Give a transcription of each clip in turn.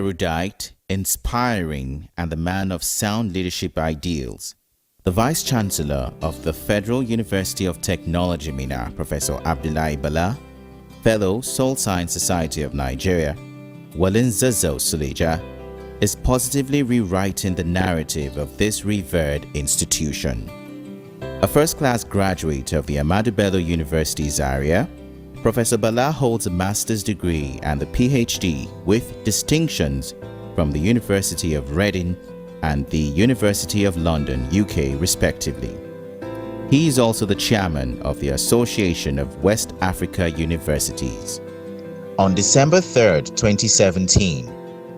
erudite, inspiring, and the man of sound leadership ideals, the Vice-Chancellor of the Federal University of Technology, Minna, Professor Abdullahi Bala, Fellow Soul Science Society of Nigeria, Walin Zazzau Suleja, is positively rewriting the narrative of this revered institution. A first-class graduate of the Ahmadu Bello University Zaria, Professor Bala holds a master's degree and a PhD with distinctions from the University of Reading and the University of London, UK, respectively. He is also the chairman of the Association of West Africa Universities. On December 3, 2017,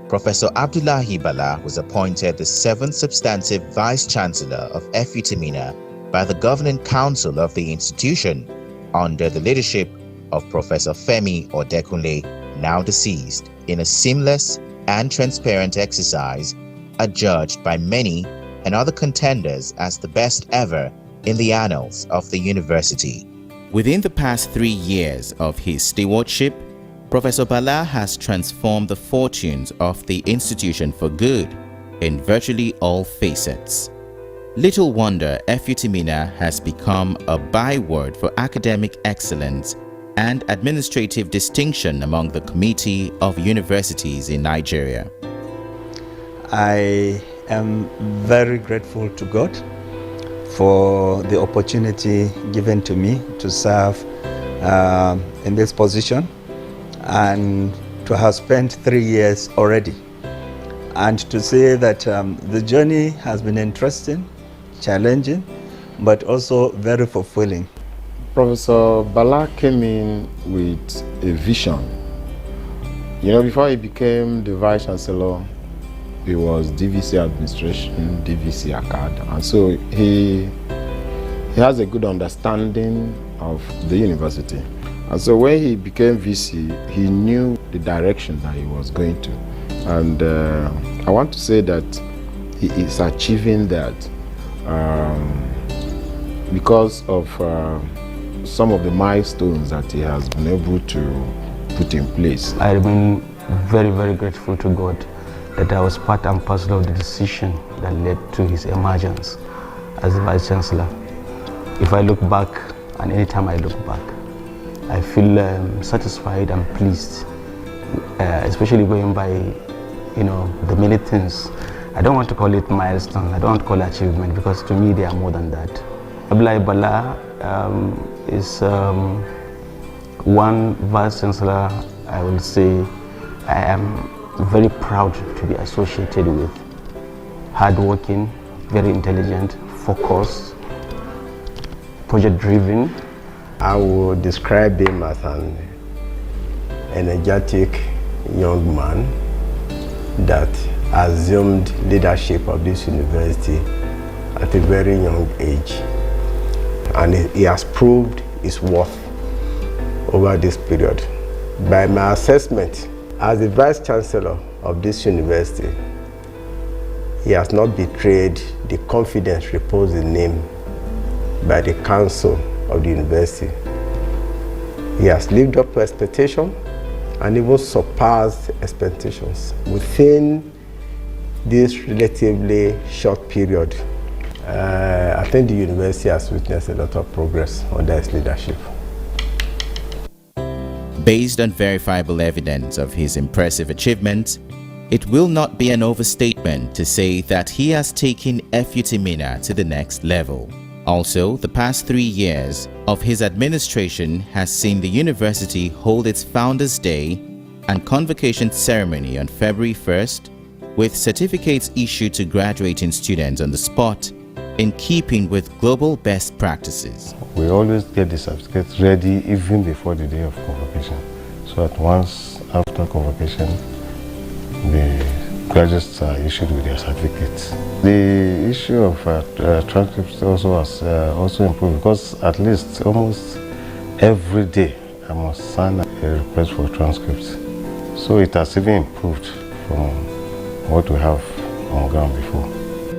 Professor Abdullahi Bala was appointed the 7th substantive Vice-Chancellor of FUTMINNA by the Governing Council of the institution under the leadership of Professor Femi Odekunle, now deceased, in a seamless and transparent exercise adjudged by many and other contenders as the best ever in the annals of the university. Within the past 3 years of his stewardship, Professor Bala has transformed the fortunes of the institution for good in virtually all facets. Little wonder FUTMINNA has become a byword for academic excellence and administrative distinction among the Committee of Universities in Nigeria. I am very grateful to God for the opportunity given to me to serve in this position and to have spent 3 years already, and to say that the journey has been interesting, challenging, but also very fulfilling. Professor Bala came in with a vision. You know, before he became the Vice Chancellor, he was DVC administration, DVC ACAD, and so he has a good understanding of the university. And so when he became VC, he knew the direction that he was going to. And I want to say that he is achieving that because of some of the milestones that he has been able to put in place. I remain very, very grateful to God that I was part and parcel of the decision that led to his emergence as the Vice Chancellor. If I look back, and anytime I look back, I feel satisfied and pleased, especially going by, the many things. I don't want to call it milestone, I don't want to call it achievement, because to me they are more than that. Abdullahi Bala is one Vice Chancellor I will say I am very proud to be associated with. Hardworking, very intelligent, focused, project-driven. I would describe him as an energetic young man that assumed leadership of this university at a very young age. And he has proved his worth over this period. By my assessment, as the Vice Chancellor of this university, he has not betrayed the confidence reposed in him by the Council of the university. He has lived up to expectation and even surpassed expectations within this relatively short period. I think the university has witnessed a lot of progress under his leadership. Based on verifiable evidence of his impressive achievements, it will not be an overstatement to say that he has taken FUTMINNA to the next level. Also, the past 3 years of his administration has seen the university hold its Founders' Day and Convocation Ceremony on February 1st, with certificates issued to graduating students on the spot in keeping with global best practices. We always get the certificates ready even before the day of convocation, so that once after convocation, the graduates are issued with their certificates. The issue of transcripts also has also improved, because at least almost every day I must sign a request for transcripts. So it has even improved from what we have on ground before.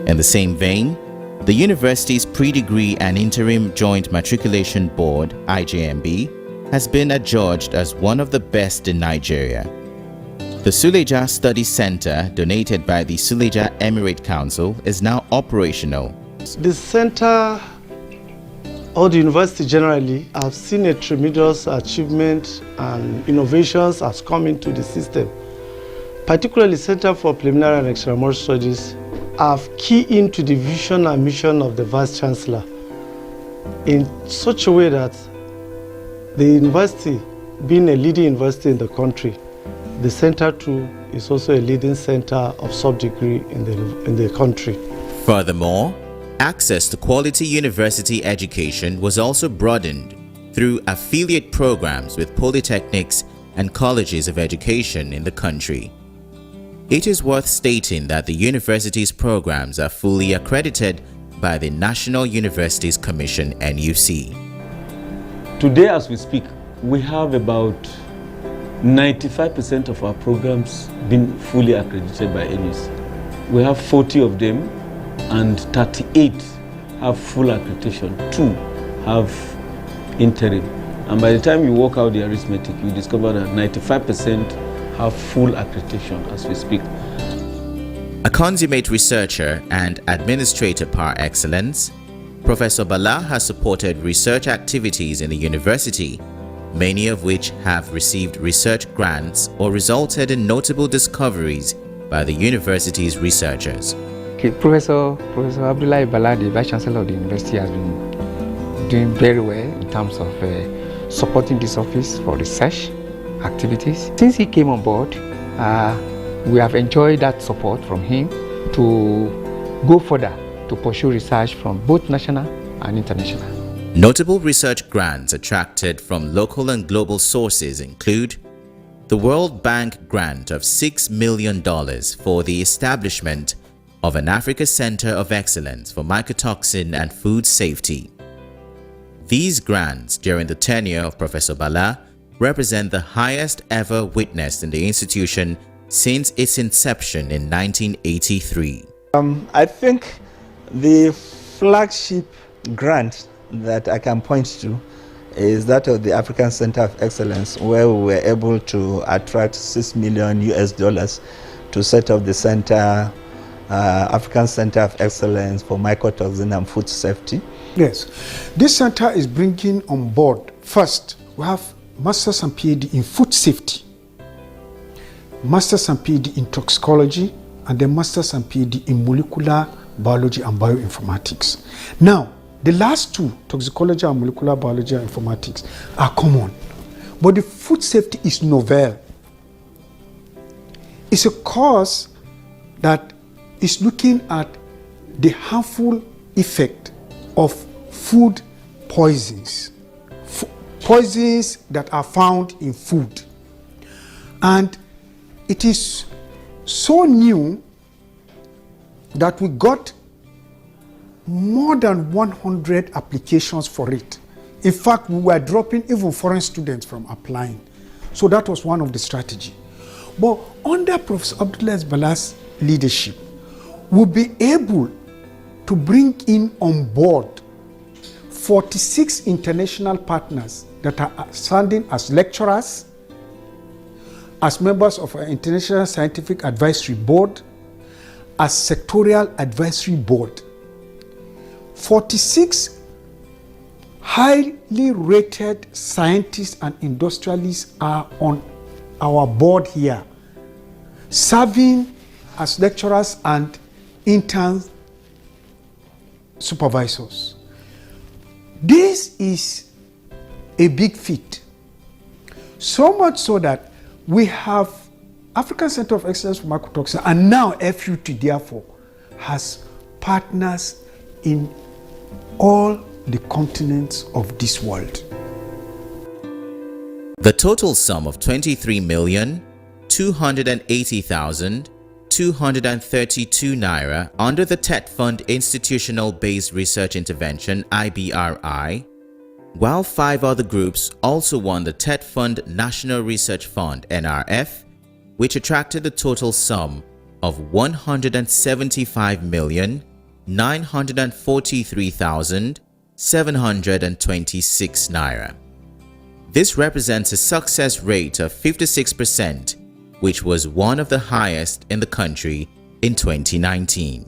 In the same vein, the university's Pre-Degree and Interim Joint Matriculation Board, IJMB, has been adjudged as one of the best in Nigeria. The Suleja Study Center, donated by the Suleja Emirate Council, is now operational. The center or the university generally have seen a tremendous achievement and innovations has come into the system. Particularly Center for Preliminary and Extramural Studies have keyed into the vision and mission of the Vice Chancellor in such a way that the university, being a leading university in the country, the center too is also a leading center of sub-degree in the country. Furthermore, access to quality university education was also broadened through affiliate programs with polytechnics and colleges of education in the country. It is worth stating that the university's programs are fully accredited by the National Universities Commission (NUC). Today, as we speak, we have about 95% of our programs being fully accredited by NUC. We have 40 of them and 38 have full accreditation, 2 have interim. And by the time you work out the arithmetic, you discover that 95% have full accreditation as we speak. A consummate researcher and administrator par excellence, Professor Bala has supported research activities in the university, many of which have received research grants or resulted in notable discoveries by the university's researchers. Professor Abdullahi Bala, the Vice Chancellor of the university, has been doing very well in terms of supporting this office for research activities. Since he came on board, we have enjoyed that support from him to go further to pursue research from both national and international. Notable research grants attracted from local and global sources include the World Bank grant of $6 million for the establishment of an Africa Center of Excellence for Mycotoxin and Food Safety. These grants during the tenure of Professor Bala represent the highest ever witnessed in the institution since its inception in 1983. I think the flagship grant that I can point to is that of the African Center of Excellence, where we were able to attract $6 million to set up the center, African Center of Excellence for Mycotoxin and Food Safety. Yes, this center is bringing on board, first, we have Masters and PhD in Food Safety, Masters and PhD in Toxicology, and then Masters and PhD in Molecular Biology and Bioinformatics. Now, the last two, Toxicology and Molecular Biology and Informatics, are common, but the food safety is novel. It's a course that is looking at the harmful effect of food poisons, poisons that are found in food. And it is so new that we got more than 100 applications for it. In fact, we were dropping even foreign students from applying. So that was one of the strategy. But under Prof Abdullahi Bala's leadership, we'll be able to bring in on board 46 international partners that are standing as lecturers, as members of our International Scientific Advisory Board, as Sectorial Advisory Board. 46 highly rated scientists and industrialists are on our board here, serving as lecturers and intern supervisors. This is a big feat. So much so that we have African Center of Excellence for Mycotoxin, and now FUT therefore has partners in all the continents of this world. The total sum of 23,280,232 naira under the TET Fund Institutional Based Research Intervention (IBRI), while 5 other groups also won the TET Fund National Research Fund (NRF), which attracted the total sum of 175,943,726 naira. This represents a success rate of 56% which was one of the highest in the country in 2019.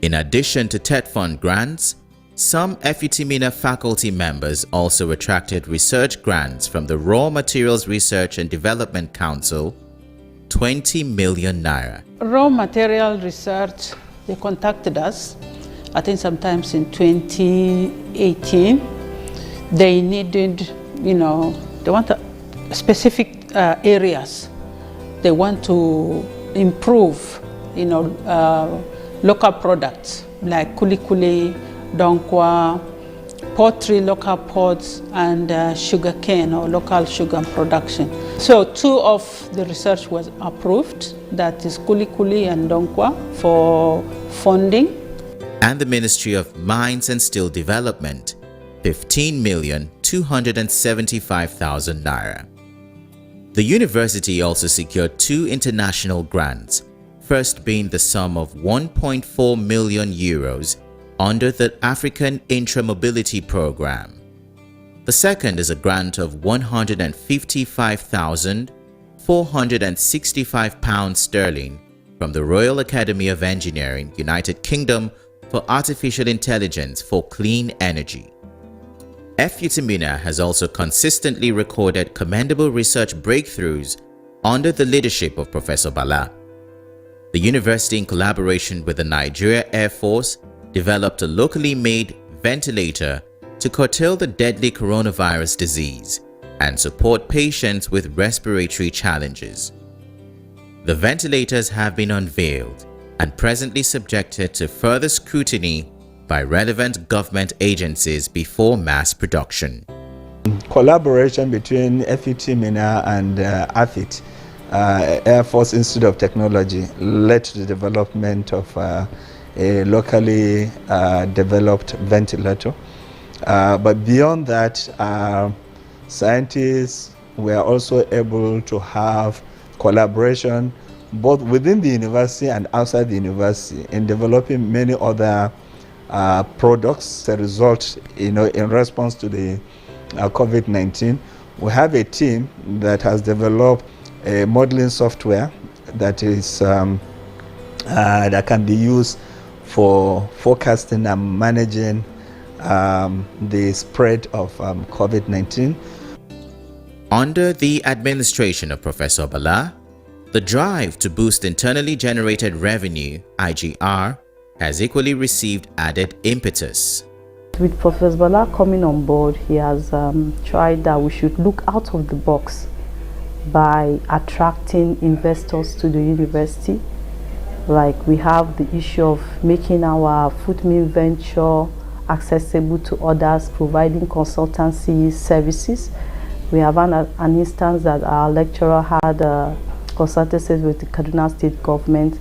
In addition to TED Fund grants, some FUTMINNA faculty members also attracted research grants from the Raw Materials Research and Development Council, 20 million naira. Raw material research, they contacted us, I think sometimes in 2018. They needed, they want specific areas. They want to improve, local products like kuli, donkwa, poultry, local pods, and sugarcane or local sugar production. So 2 of the research was approved, that is kuli and donkwa, for funding. And the Ministry of Mines and Steel Development, 15,275,000 naira. The university also secured 2 international grants, first being the sum of 1.4 million euros under the African Intra-Mobility Program. The second is a grant of £155,465 from the Royal Academy of Engineering, United Kingdom, for artificial intelligence for clean energy. FUTMINNA has also consistently recorded commendable research breakthroughs under the leadership of Professor Bala. The university, in collaboration with the Nigeria Air Force, developed a locally made ventilator to curtail the deadly coronavirus disease and support patients with respiratory challenges. The ventilators have been unveiled and presently subjected to further scrutiny by relevant government agencies before mass production. Collaboration between FUTMINNA and AFIT, Air Force Institute of Technology, led to the development of a locally developed ventilator. But beyond that, scientists were also able to have collaboration both within the university and outside the university in developing many other products as a result, in response to the COVID-19. We have a team that has developed a modeling software that is that can be used for forecasting and managing the spread of COVID-19. Under the administration of Professor Bala, the drive to boost internally generated revenue, IGR, has equally received added impetus. With Professor Bala coming on board, he has tried that we should look out of the box by attracting investors to the university. Like we have the issue of making our FUTMIN venture accessible to others, providing consultancy services. We have an instance that our lecturer had consultancies with the Kaduna State government.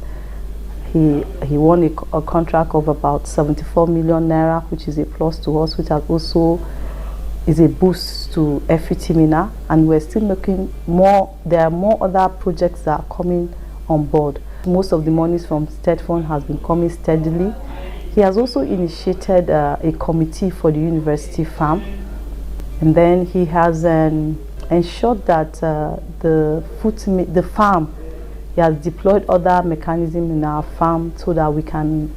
He won a contract of about 74 million naira, which is a plus to us, which has also is a boost to FUTMINNA, and we're still looking more. There are more other projects that are coming on board. Most of the monies from State Fund has been coming steadily. He has also initiated a committee for the university farm, and then he has ensured that the farm, he has deployed other mechanisms in our farm so that we can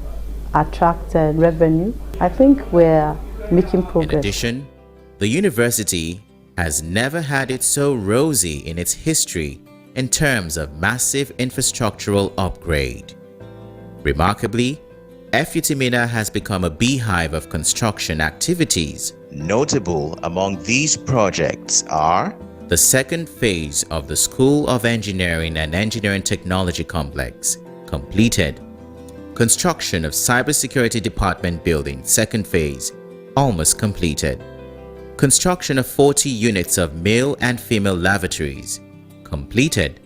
attract revenue. I think we're making progress. In addition, the university has never had it so rosy in its history in terms of massive infrastructural upgrade. Remarkably, FUTMINNA has become a beehive of construction activities. Notable among these projects are the second phase of the School of Engineering and Engineering Technology Complex, completed. Construction of Cybersecurity Department building, second phase, almost completed. Construction of 40 units of male and female lavatories, completed.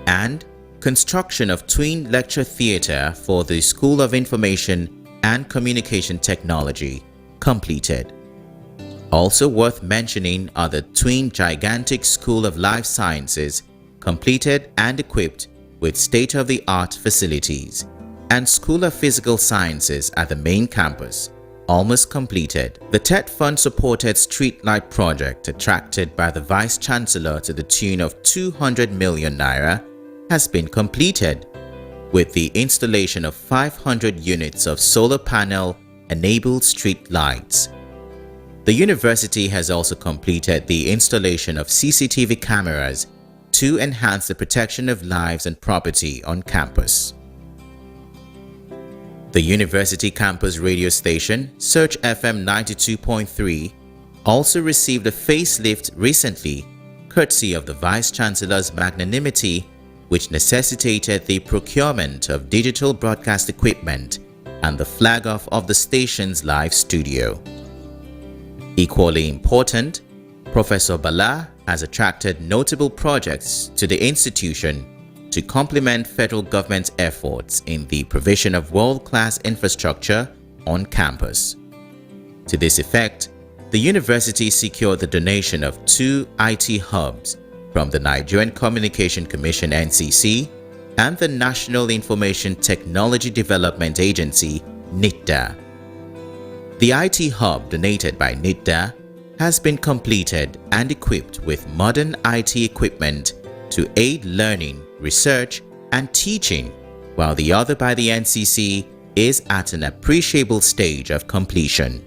And construction of twin lecture theatre for the School of Information and Communication Technology, completed. Also worth mentioning are the twin gigantic School of Life Sciences, completed and equipped with state-of-the-art facilities, and School of Physical Sciences at the main campus, almost completed. The TED Fund-supported streetlight project, attracted by the Vice Chancellor to the tune of 200 million naira, has been completed, with the installation of 500 units of solar panel-enabled street lights. The university has also completed the installation of CCTV cameras to enhance the protection of lives and property on campus. The university campus radio station, Search FM 92.3, also received a facelift recently, courtesy of the Vice Chancellor's magnanimity, which necessitated the procurement of digital broadcast equipment and the flag-off of the station's live studio. Equally important, Professor Bala has attracted notable projects to the institution to complement federal government's efforts in the provision of world-class infrastructure on campus. To this effect, the university secured the donation of 2 IT hubs from the Nigerian Communication Commission (NCC) and the National Information Technology Development Agency (NITDA). The IT hub donated by NITDA has been completed and equipped with modern IT equipment to aid learning, research, and teaching, while the other by the NCC is at an appreciable stage of completion.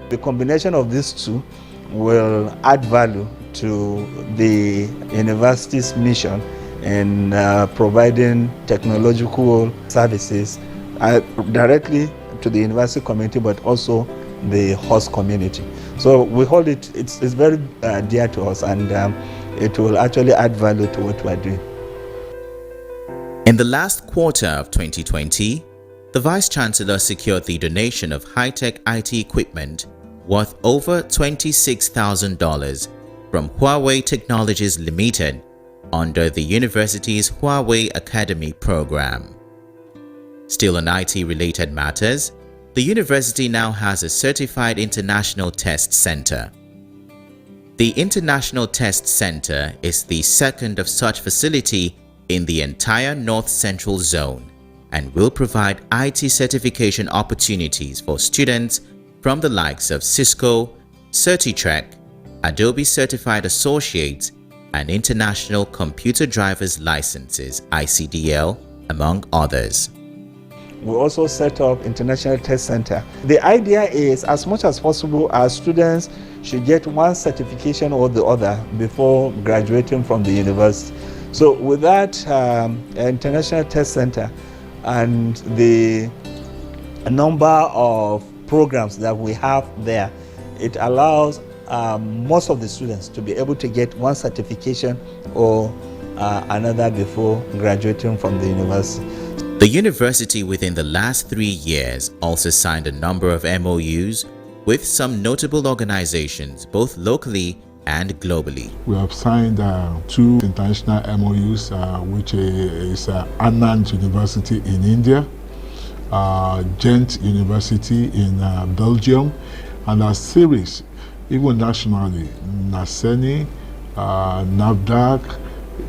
The combination of these two will add value to the university's mission in providing technological services directly to the university community, but also the host community. So we hold it's very dear to us, and it will actually add value to what we are doing. In the last quarter of 2020, the Vice Chancellor secured the donation of high-tech IT equipment worth over $26,000 from Huawei Technologies Limited under the university's Huawei Academy program. Still on IT-related matters, the university now has a certified international test center. The International Test Center is the second of such facility in the entire North Central Zone and will provide IT certification opportunities for students from the likes of Cisco, Certitrek, Adobe Certified Associates, and International Computer Drivers Licenses (ICDL), among others. We also set up International Test Center. The idea is, as much as possible, our students should get one certification or the other before graduating from the university. So with that International Test Center and the number of programs that we have there, it allows most of the students to be able to get one certification or another before graduating from the university. The university within the last 3 years also signed a number of MOUs with some notable organizations both locally and globally. We have signed 2 international MOUs, which is Anand University in India, Ghent University in Belgium, and a series, even nationally, NASENI, NAVDAC,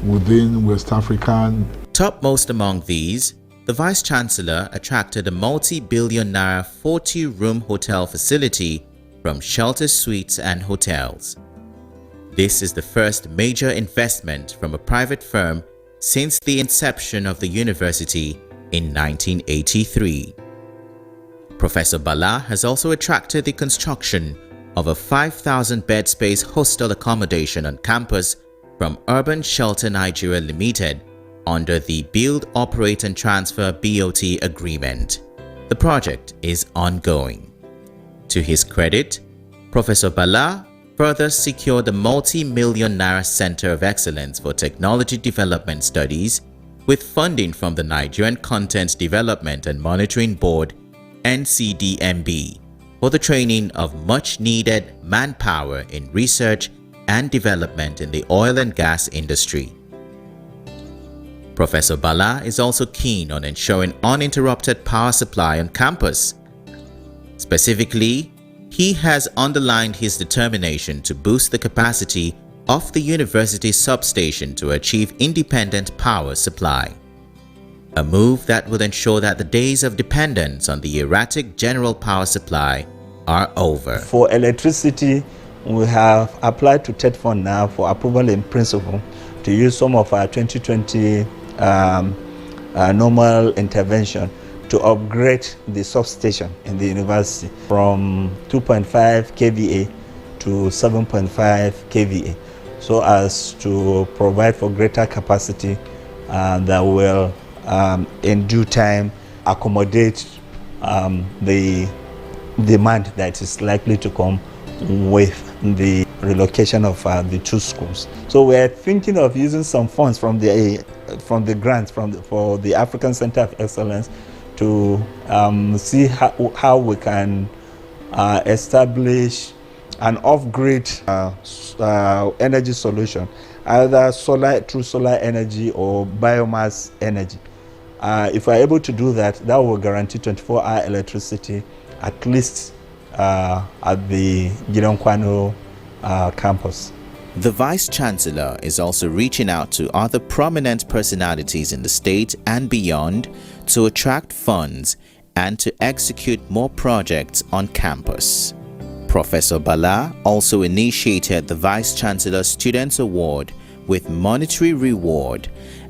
within West African. Topmost among these, the Vice Chancellor attracted a multi-billion naira 40-room hotel facility from Shelter Suites and Hotels. This is the first major investment from a private firm since the inception of the university in 1983. Professor Bala has also attracted the construction of a 5,000-bed space hostel accommodation on campus from Urban Shelter Nigeria Limited under the Build, Operate and Transfer BOT agreement. The project is ongoing. To his credit, Professor Bala further secured the multi-million naira Center of Excellence for Technology Development Studies with funding from the Nigerian Content Development and Monitoring Board (NCDMB) for the training of much-needed manpower in research and development in the oil and gas industry. Professor Bala is also keen on ensuring uninterrupted power supply on campus. Specifically, he has underlined his determination to boost the capacity of the university substation to achieve independent power supply, a move that will ensure that the days of dependence on the erratic general power supply are over. For electricity, we have applied to TED Fund now for approval in principle to use some of our 2020 normal intervention to upgrade the substation in the university from 2.5 kVA to 7.5 kVA, so as to provide for greater capacity that will in due time accommodate the demand that is likely to come with the relocation of the two schools. So we're thinking of using some funds from the grants for the African Center of Excellence to see how we can establish an off-grid energy solution, either through solar energy or biomass energy. If we're able to do that, that will guarantee 24-hour electricity at least at the Gideon Kwano campus. The Vice Chancellor is also reaching out to other prominent personalities in the state and beyond to attract funds and to execute more projects on campus. Professor Bala also initiated the Vice Chancellor Students Award with monetary reward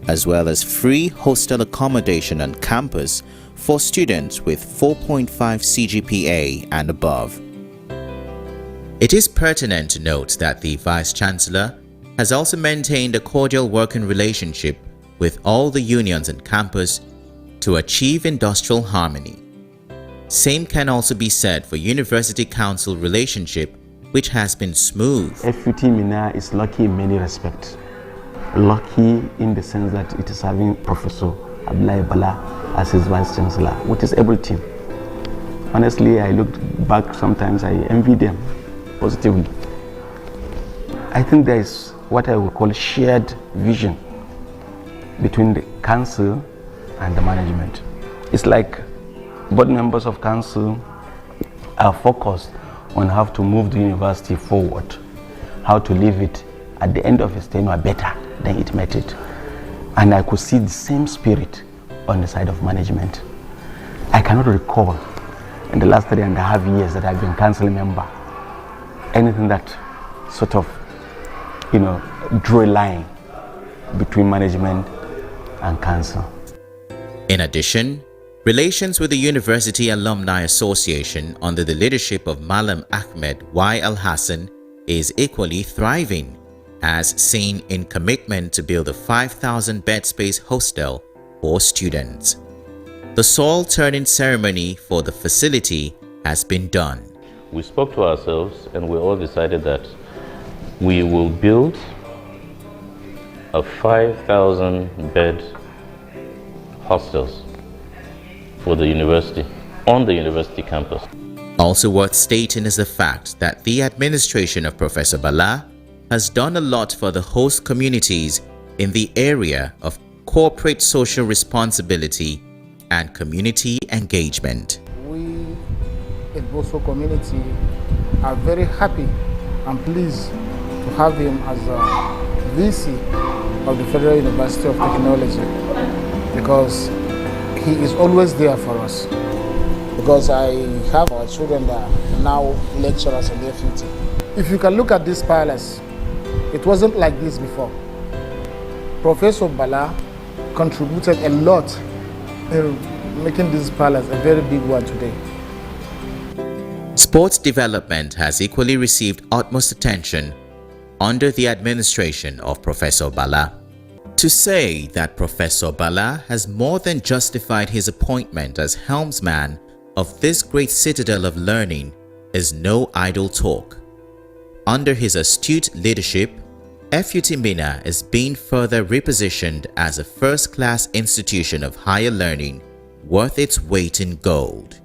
as well as free hostel accommodation on campus for students with 4.5 CGPA and above. It is pertinent to note that the Vice Chancellor has also maintained a cordial working relationship with all the unions on campus to achieve industrial harmony. Same can also be said for University Council relationship, which has been smooth. FUTMINNA is lucky in many respects. Lucky in the sense that it is having Professor Abdullahi Bala as his Vice Chancellor, which is everything. Honestly, I look back sometimes, I envy them positively. I think there is what I would call shared vision between the council and the management. It's like board members of council are focused on how to move the university forward, how to leave it at the end of its tenure better than it met it. And I could see the same spirit on the side of management. I cannot recall in the last 3.5 years that I've been council member anything that sort of, drew a line between management and council. In addition, relations with the University Alumni Association under the leadership of Malam Ahmed Y. Al-Hassan is equally thriving, as seen in commitment to build a 5,000 bed space hostel for students. The soil turning ceremony for the facility has been done. We spoke to ourselves and we all decided that we will build a 5,000 bed hostels for the university, on the university campus. Also worth stating is the fact that the administration of Professor Bala has done a lot for the host communities in the area of corporate social responsibility and community engagement. We in Boso community are very happy and pleased to have him as a VC of the Federal University of Technology, because he is always there for us. Because I have our children that are now lecturers in the FUT. If you can look at this palace, it wasn't like this before. Professor Bala contributed a lot in making this palace a very big one today. Sports development has equally received utmost attention under the administration of Professor Bala. To say that Professor Bala has more than justified his appointment as helmsman of this great citadel of learning is no idle talk. Under his astute leadership, FUTMINNA is being further repositioned as a first-class institution of higher learning worth its weight in gold.